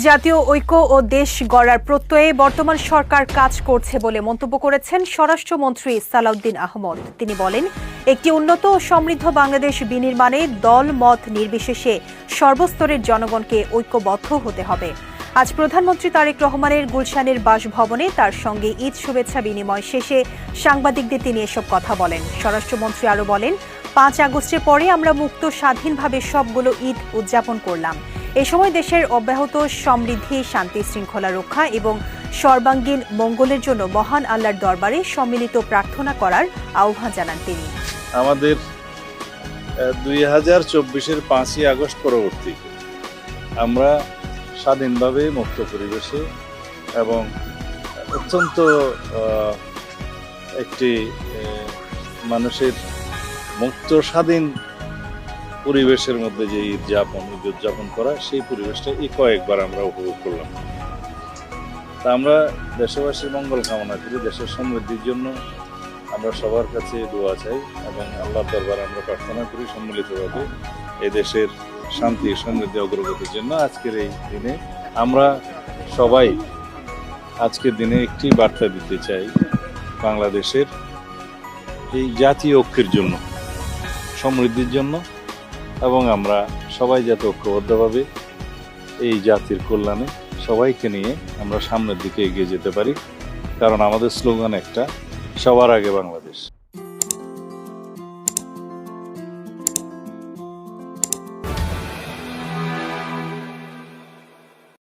জাতীয় ঐক্য ও দেশ গড়ার প্রত্যয়ে বর্তমান সরকার কাজ করছে বলে মন্তব্য করেছেন স্বরাষ্ট্রমন্ত্রী সালাউদ্দিন আহমদ। তিনি বলেন, একটি উন্নত ও সমৃদ্ধ বাংলাদেশ বিনির্মাণে দল মত নির্বিশেষে সর্বস্তরের জনগণকে ঐক্যবদ্ধ হতে হবে। আজ প্রধানমন্ত্রী তারেক রহমানের গুলশানের বাসভবনে তার সঙ্গে ঈদ শুভেচ্ছা বিনিময় শেষে সাংবাদিকদের তিনি এসব কথা বলেন। স্বরাষ্ট্রমন্ত্রী আরও বলেন, ৫ আগস্টের পরে আমরা মুক্ত স্বাধীনভাবে সবগুলো ঈদ উদযাপন করলাম। এ সময় দেশের অব্যাহত সমৃদ্ধি, শান্তি শৃঙ্খলা রক্ষা এবং সর্বাঙ্গীন মঙ্গলের জন্য মহান আল্লাহর দরবারে সম্মিলিত প্রার্থনা করার আহ্বান জানান তিনি। আমাদের 2024-এর 5ই আগস্ট পরবর্তী আমরা স্বাধীনভাবে মুক্ত পরিবেশে এবং অত্যন্ত একটি মানুষের মুক্ত স্বাধীন পরিবেশের মধ্যে যে ঈদ উদযাপন করা, সেই পরিবেশটা কয়েকবার আমরা উপভোগ করলাম। তা আমরা দেশবাসীর মঙ্গল কামনা করি, দেশের সমৃদ্ধির জন্য আমরা সবার কাছে দোয়া চাই এবং আল্লাহর দরবারে আমরা প্রার্থনা করি সম্মিলিতভাবে এই দেশের শান্তি সমৃদ্ধি অগ্রগতির জন্য। আজকের এই দিনে আমরা সবাই আজকের দিনে একটি বার্তা দিতে চাই, বাংলাদেশের এই জাতীয় ঐক্যের জন্য, সমৃদ্ধির জন্য, এবং আমরা সবাই যাতে ঐক্যবদ্ধভাবে এই জাতির কল্যাণে সবাইকে নিয়ে আমরা সামনের দিকে এগিয়ে যেতে পারি। কারণ আমাদের স্লোগান একটা, সবার আগে বাংলাদেশ।